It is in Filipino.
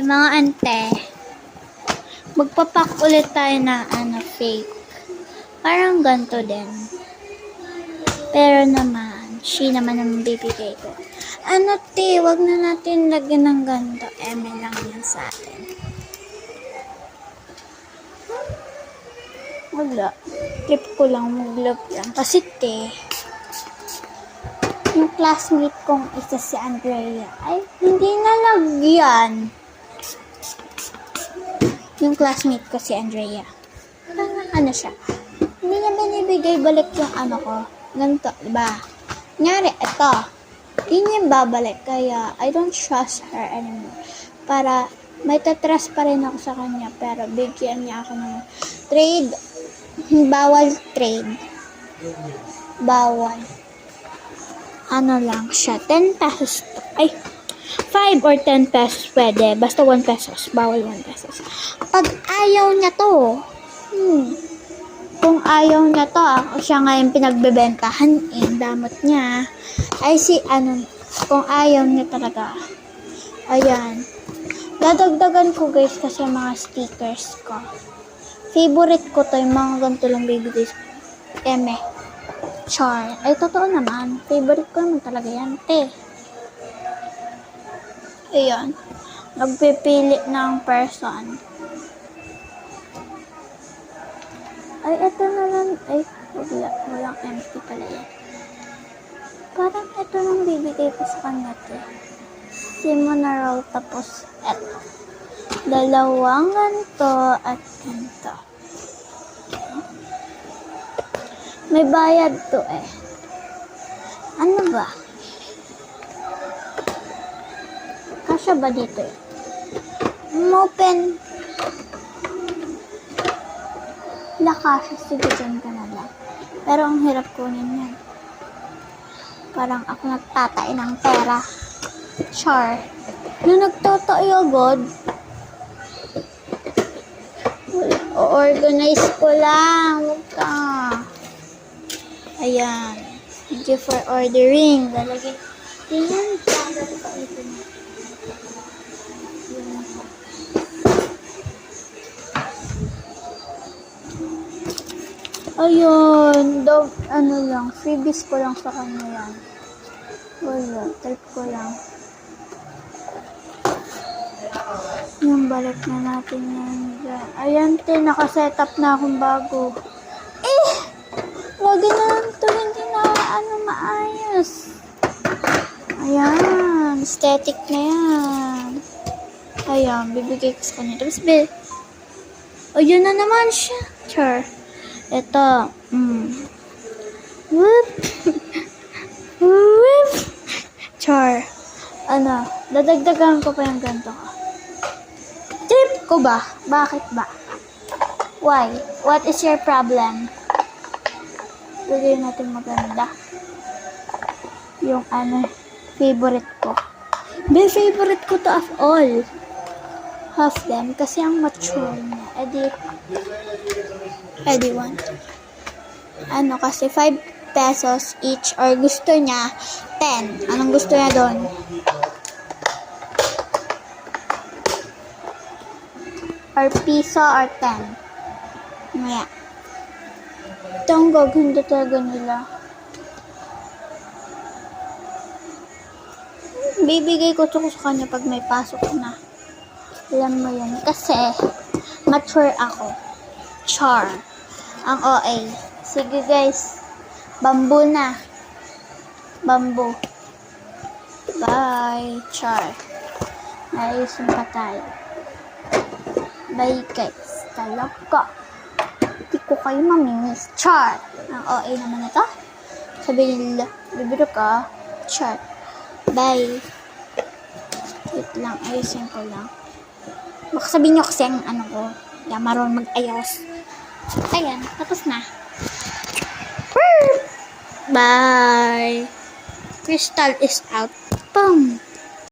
Mga ante, magpapak ulit tayo ng fake. Parang ganito din. Pero naman, she naman ang bibigay ko. Wag na natin lagyan ng ganito. Eme lang yan sa atin. Wala. Trip ko lang mag-love yan. Kasi yung classmate kong isa si Andrea ay hindi nalagyan. Yung classmate ko si Andrea. Ano siya? Hindi niya binibigay balik yung ko. Ganito, diba? Nyari, ito. Hindi niya babalik. Kaya, I don't trust her anymore. Para, may tatrust pa rin ako sa kanya. Pero, bigyan niya ako ng trade. Bawal trade. Bawal. Ano lang siya. 10 pesos. Ay, 5 or 10 pesos pwede. Basta 1 pesos. Bawal 1 pesos. Pag ayaw niya to, kung ayaw niya to, ako siya ngayon pinagbebentahan, damot niya. Ay kung ayaw niya talaga. Ayan. Dadagdagan ko guys kasi mga stickers ko. Favorite ko to, yung mga ganito lang bibigay sa eme. Char. Ay, totoo naman. Favorite ko naman talaga yan, Ayan. Nagpipili ng person. Ay, eto na lang. Ay, walang empty pala yan. Parang eto nang bibigay ko sa kanya, Simon na raw, tapos eto. Dalawang ganito at ganito. May bayad to Ano ba? Kasya ba dito Open. Kasya, sige dyan ka na lang. Pero ang hirap kunin yan. Parang ako nagtatay ng pera. Char. Yung nagtatay agad. O-organize ko lang. Huwag ka. Ayan. Thank you for ordering. Lalagyan. Tingnan. Ayun. Lang. Freebies ko lang sa kanya yan. Wala. Trip ko lang. Yung balik na natin yan. Ayan, nakasetup na akong bago. Wag na ito, hindi na maayos. Ayan, aesthetic na yan. Ayan, bibigay ko sa kanya. Tapos, ayun na naman siya. Char. Ito, Whoop. Whoop. Char. Dadagdagan ko pa yung ganito ko. Trip ko ba? Bakit ba? Why? What is your problem? Lagay natin maganda. Yung favorite ko. Favorite ko to of all. Half them. Kasi ang mature niya. Edi 1. Kasi 5 pesos each. Or gusto niya 10. Anong gusto niya doon? Or piso or 10. Maya. Ito ang gaganda talaga nila. Bibigay ko ito sa kanya pag may pasok na. Alam mo yan. Kasi, mature ako. Char. Ang OA. Sige guys. Bamboo na. Bamboo. Bye. Char. Ayusin pa tayo. Bye guys. Talaga. Hindi ko kayo mamimiss. Char. Ang OA naman ito. Sabihin nila, bibiro ka. Char. Bye. Wait lang. Ayusin ko lang. Baka sabihin nyo kasi ang ko. Hindi marunong mag-ayos. Ayan. Tapos na. Bye. Crystal is out. Boom.